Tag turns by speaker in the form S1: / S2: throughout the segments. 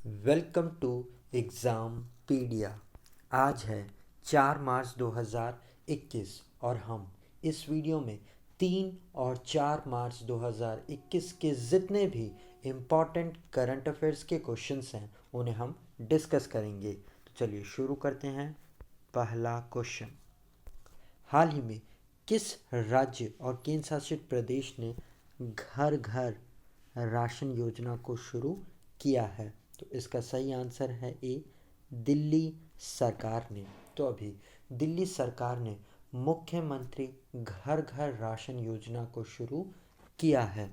S1: Welcome to exam पीडिया। आज है 4 मार्च 2021 और हम इस वीडियो में 3 और 4 मार्च 2021 के जितने भी इम्पॉर्टेंट करंट अफेयर्स के क्वेश्चंस हैं उन्हें हम डिस्कस करेंगे। तो चलिए शुरू करते हैं। पहला क्वेश्चन, हाल ही में किस राज्य और केंद्र शासित प्रदेश ने घर घर राशन योजना को शुरू किया है? तो इसका सही आंसर है ए, दिल्ली सरकार ने। तो अभी दिल्ली सरकार ने मुख्यमंत्री घर घर राशन योजना को शुरू किया है।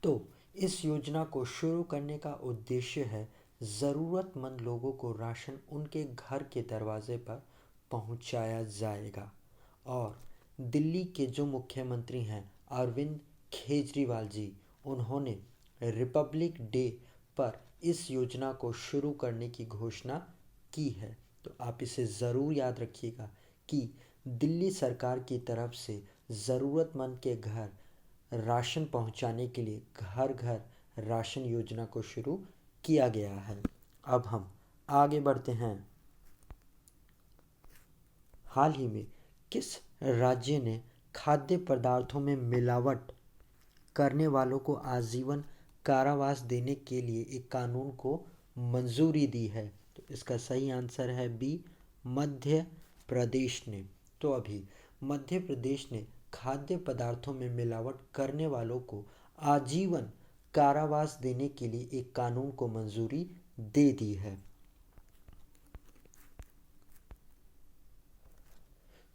S1: तो इस योजना को शुरू करने का उद्देश्य है ज़रूरतमंद लोगों को राशन उनके घर के दरवाजे पर पहुंचाया जाएगा। और दिल्ली के जो मुख्यमंत्री हैं अरविंद केजरीवाल जी, उन्होंने रिपब्लिक डे पर इस योजना को शुरू करने की घोषणा की है। तो आप इसे ज़रूर याद रखिएगा कि दिल्ली सरकार की तरफ से ज़रूरतमंद के घर राशन पहुंचाने के लिए घर घर राशन योजना को शुरू किया गया है। अब हम आगे बढ़ते हैं। हाल ही में किस राज्य ने खाद्य पदार्थों में मिलावट करने वालों को आजीवन कारावास देने के लिए एक कानून को मंजूरी दी है? तो इसका सही आंसर है बी, मध्य प्रदेश ने। तो अभी मध्य प्रदेश ने खाद्य पदार्थों में मिलावट करने वालों को आजीवन कारावास देने के लिए एक कानून को मंजूरी दे दी है।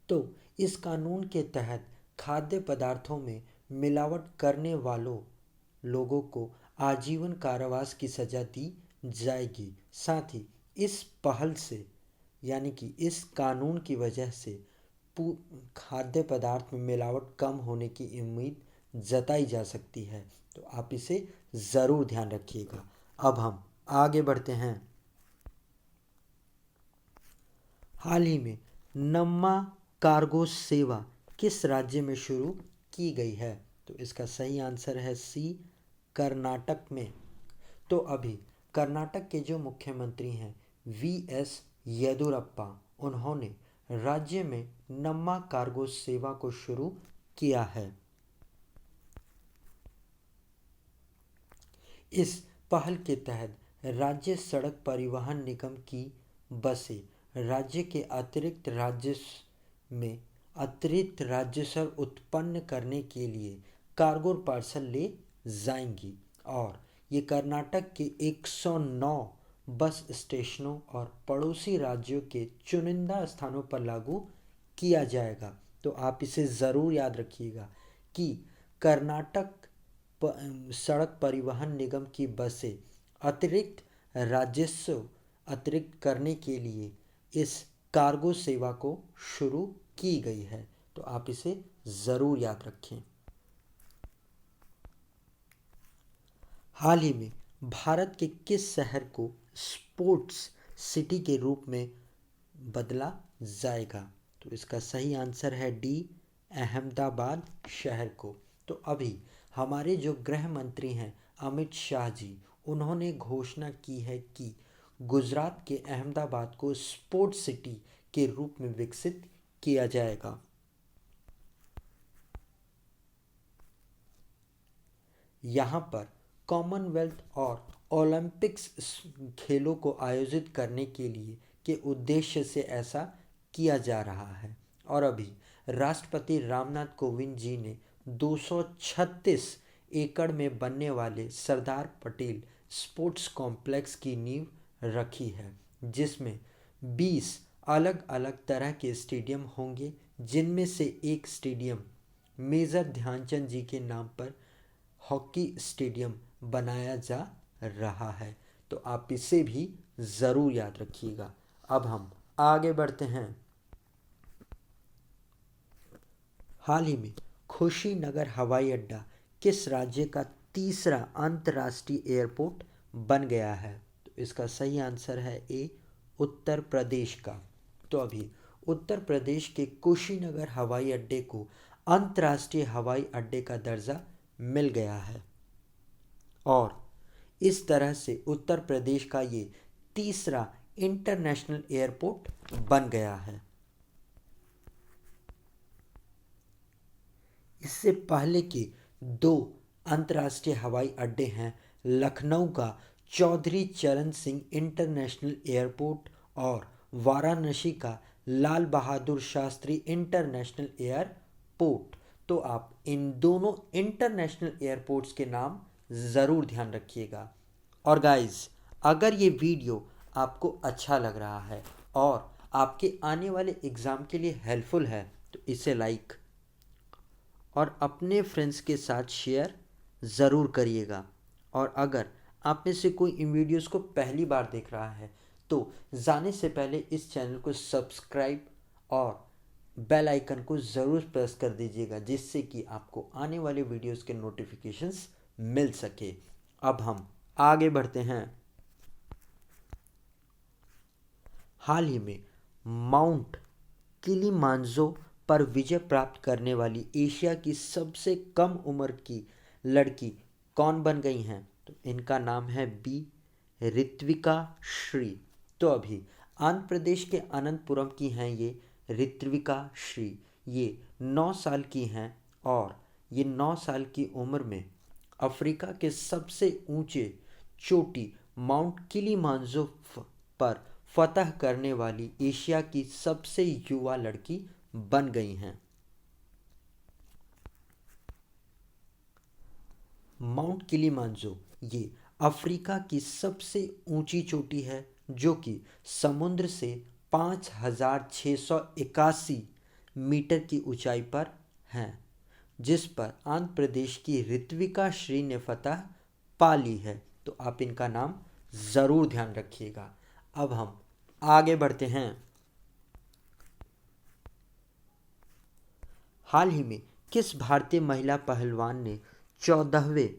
S1: तो इस कानून के तहत खाद्य पदार्थों में मिलावट करने वालों लोगों को आजीवन कारावास की सज़ा दी जाएगी। साथ ही इस पहल से यानी कि इस कानून की वजह से खाद्य पदार्थ में मिलावट कम होने की उम्मीद जताई जा सकती है। तो आप इसे ज़रूर ध्यान रखिएगा। अब हम आगे बढ़ते हैं। हाल ही में नम्मा कार्गो सेवा किस राज्य में शुरू की गई है? तो इसका सही आंसर है सी, कर्नाटक में। तो अभी कर्नाटक के जो मुख्यमंत्री हैं वी.एस. येदियुरप्पा, उन्होंने राज्य में नम्मा कार्गो सेवा को शुरू किया है। इस पहल के तहत राज्य सड़क परिवहन निगम की बसें राज्य के अतिरिक्त राजस्व उत्पन्न करने के लिए कार्गो पार्सल ले जाएंगी। और ये कर्नाटक के 109 बस स्टेशनों और पड़ोसी राज्यों के चुनिंदा स्थानों पर लागू किया जाएगा। तो आप इसे ज़रूर याद रखिएगा कि कर्नाटक सड़क परिवहन निगम की बसें अतिरिक्त राजस्व अतिरिक्त करने के लिए इस कार्गो सेवा को शुरू की गई है। तो आप इसे ज़रूर याद रखें। हाल ही में भारत के किस शहर को स्पोर्ट्स सिटी के रूप में बदला जाएगा? तो इसका सही आंसर है डी, अहमदाबाद शहर को। तो अभी हमारे जो गृह मंत्री हैं अमित शाह जी, उन्होंने घोषणा की है कि गुजरात के अहमदाबाद को स्पोर्ट्स सिटी के रूप में विकसित किया जाएगा। यहाँ पर कॉमनवेल्थ और ओलंपिक्स खेलों को आयोजित करने के लिए के उद्देश्य से ऐसा किया जा रहा है। और अभी राष्ट्रपति रामनाथ कोविंद जी ने 236 एकड़ में बनने वाले सरदार पटेल स्पोर्ट्स कॉम्प्लेक्स की नींव रखी है, जिसमें 20 अलग अलग तरह के स्टेडियम होंगे, जिनमें से एक स्टेडियम मेजर ध्यानचंद जी के नाम पर हॉकी स्टेडियम बनाया जा रहा है। तो आप इसे भी ज़रूर याद रखिएगा। अब हम आगे बढ़ते हैं। हाल ही में खुशीनगर हवाई अड्डा किस राज्य का तीसरा अंतर्राष्ट्रीय एयरपोर्ट बन गया है? तो इसका सही आंसर है ए, उत्तर प्रदेश का। तो अभी उत्तर प्रदेश के कुशीनगर हवाई अड्डे को अंतर्राष्ट्रीय हवाई अड्डे का दर्जा मिल गया है। और इस तरह से उत्तर प्रदेश का ये तीसरा इंटरनेशनल एयरपोर्ट बन गया है। इससे पहले के दो अंतर्राष्ट्रीय हवाई अड्डे हैं, लखनऊ का चौधरी चरण सिंह इंटरनेशनल एयरपोर्ट और वाराणसी का लाल बहादुर शास्त्री इंटरनेशनल एयरपोर्ट। तो आप इन दोनों इंटरनेशनल एयरपोर्ट्स के नाम ज़रूर ध्यान रखिएगा। और गाइस, अगर ये वीडियो आपको अच्छा लग रहा है और आपके आने वाले एग्ज़ाम के लिए हेल्पफुल है तो इसे लाइक और अपने फ्रेंड्स के साथ शेयर ज़रूर करिएगा। और अगर आप में से कोई इन वीडियोस को पहली बार देख रहा है तो जाने से पहले इस चैनल को सब्सक्राइब और बेल आइकन को ज़रूर प्रेस कर दीजिएगा, जिससे कि आपको आने वाले वीडियोस के नोटिफिकेशंस मिल सके। अब हम आगे बढ़ते हैं। हाल ही में माउंट किलिमांजरो पर विजय प्राप्त करने वाली एशिया की सबसे कम उम्र की लड़की कौन बन गई हैं? तो इनका नाम है बी ऋत्विका श्री। तो अभी आंध्र प्रदेश के अनंतपुरम की हैं ये ऋत्विका श्री। ये 9 साल की हैं और ये 9 साल की उम्र में अफ्रीका के सबसे ऊंचे चोटी माउंट किलिमांजरो पर फतह करने वाली एशिया की सबसे युवा लड़की बन गई हैं। माउंट किलिमांजरो ये अफ्रीका की सबसे ऊंची चोटी है, जो कि समुद्र से 5,681 मीटर की ऊंचाई पर है, जिस पर आंध्र प्रदेश की ऋत्विका श्री ने फतह पा ली है। तो आप इनका नाम ज़रूर ध्यान रखिएगा। अब हम आगे बढ़ते हैं। हाल ही में किस भारतीय महिला पहलवान ने 14वें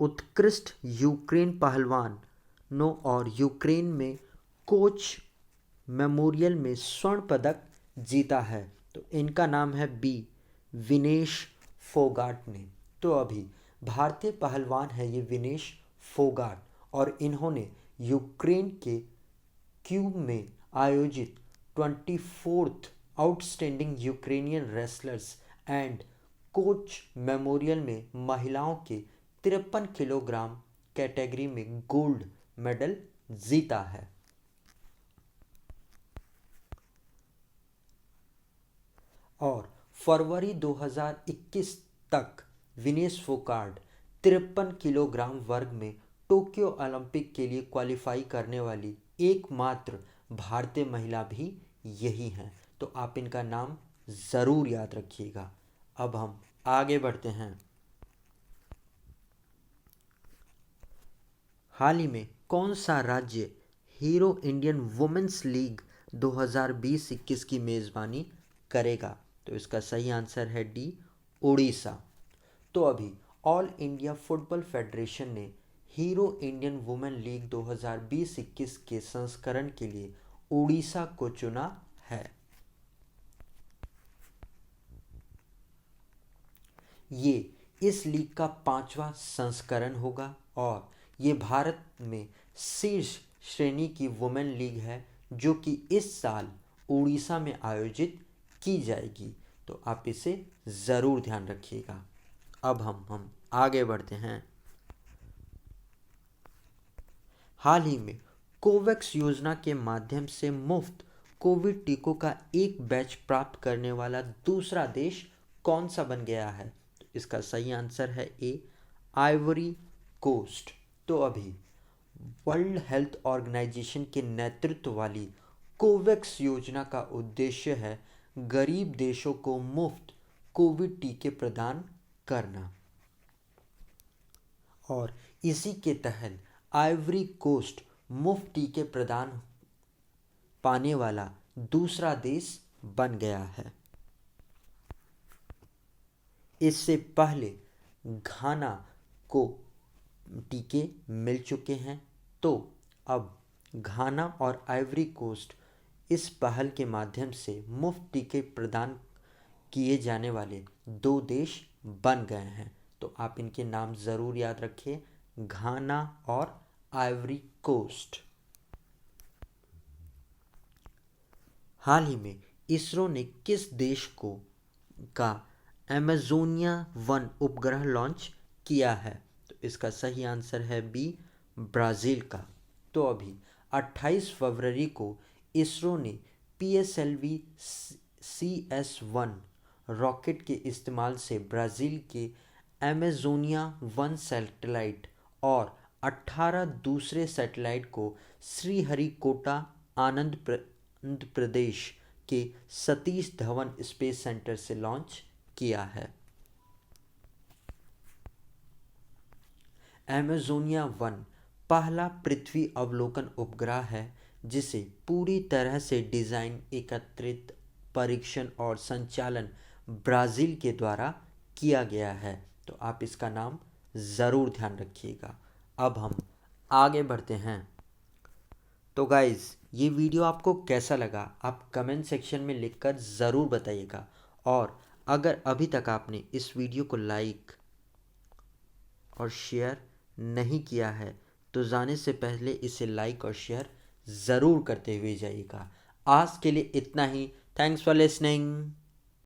S1: उत्कृष्ट यूक्रेन पहलवानों और यूक्रेन में कोच मेमोरियल में स्वर्ण पदक जीता है? तो इनका नाम है बी विनेश फोगाट ने। तो अभी भारतीय पहलवान है ये विनेश फोगाट, और इन्होंने यूक्रेन के क्यूब में आयोजित 24th outstanding Ukrainian wrestlers and coach memorial में महिलाओं के 53 किलोग्राम कैटेगरी में गोल्ड मेडल जीता है। और फरवरी 2021 तक विनेश फोगाट 53 किलोग्राम वर्ग में टोक्यो ओलंपिक के लिए क्वालिफाई करने वाली एकमात्र भारतीय महिला भी यही हैं। तो आप इनका नाम ज़रूर याद रखिएगा। अब हम आगे बढ़ते हैं। हाल ही में कौन सा राज्य हीरो इंडियन वुमेन्स लीग 2020-21 की मेज़बानी करेगा? तो इसका सही आंसर है डी उड़ीसा। तो अभी ऑल इंडिया फुटबॉल फेडरेशन ने हीरो इंडियन वुमेन लीग 2020-21 के संस्करण के लिए उड़ीसा को चुना है। ये इस लीग का 5वां संस्करण होगा और ये भारत में शीर्ष श्रेणी की वुमेन लीग है, जो कि इस साल उड़ीसा में आयोजित की जाएगी। तो आप इसे ज़रूर ध्यान रखिएगा। अब हम आगे बढ़ते हैं। हाल ही में कोवैक्स योजना के माध्यम से मुफ्त कोविड टीकों का एक बैच प्राप्त करने वाला दूसरा देश कौन सा बन गया है? तो इसका सही आंसर है ए आइवरी कोस्ट। तो अभी वर्ल्ड हेल्थ ऑर्गेनाइजेशन के नेतृत्व वाली कोवैक्स योजना का उद्देश्य है गरीब देशों को मुफ्त कोविड टीके प्रदान करना, और इसी के तहत आइवरी कोस्ट मुफ्त टीके प्रदान पाने वाला दूसरा देश बन गया है। इससे पहले घाना को टीके मिल चुके हैं। तो अब घाना और आइवरी कोस्ट इस पहल के माध्यम से मुफ्त टीके प्रदान किए जाने वाले दो देश बन गए हैं। तो आप इनके नाम ज़रूर याद रखिए, घाना और आइवरी कोस्ट। हाल ही में इसरो ने किस देश का अमेजोनिया वन उपग्रह लॉन्च किया है? तो इसका सही आंसर है बी, ब्राज़ील का। तो अभी 28 फरवरी को इसरो ने PSLV CS1 रॉकेट के इस्तेमाल से ब्राज़ील के अमेजोनिया वन सैटेलाइट और 18 दूसरे सैटेलाइट को श्रीहरिकोटा, आंध्र प्रदेश के सतीश धवन स्पेस सेंटर से लॉन्च किया है। अमेजोनिया वन पहला पृथ्वी अवलोकन उपग्रह है जिसे पूरी तरह से डिज़ाइन, एकत्रित, परीक्षण और संचालन ब्राज़ील के द्वारा किया गया है। तो आप इसका नाम ज़रूर ध्यान रखिएगा। अब हम आगे बढ़ते हैं। तो गाइज़, ये वीडियो आपको कैसा लगा आप कमेंट सेक्शन में लिखकर ज़रूर बताइएगा। और अगर अभी तक आपने इस वीडियो को लाइक और शेयर नहीं किया है तो जाने से पहले इसे लाइक और शेयर ज़रूर करते हुए जाइएगा। आज के लिए इतना ही। Thanks for listening.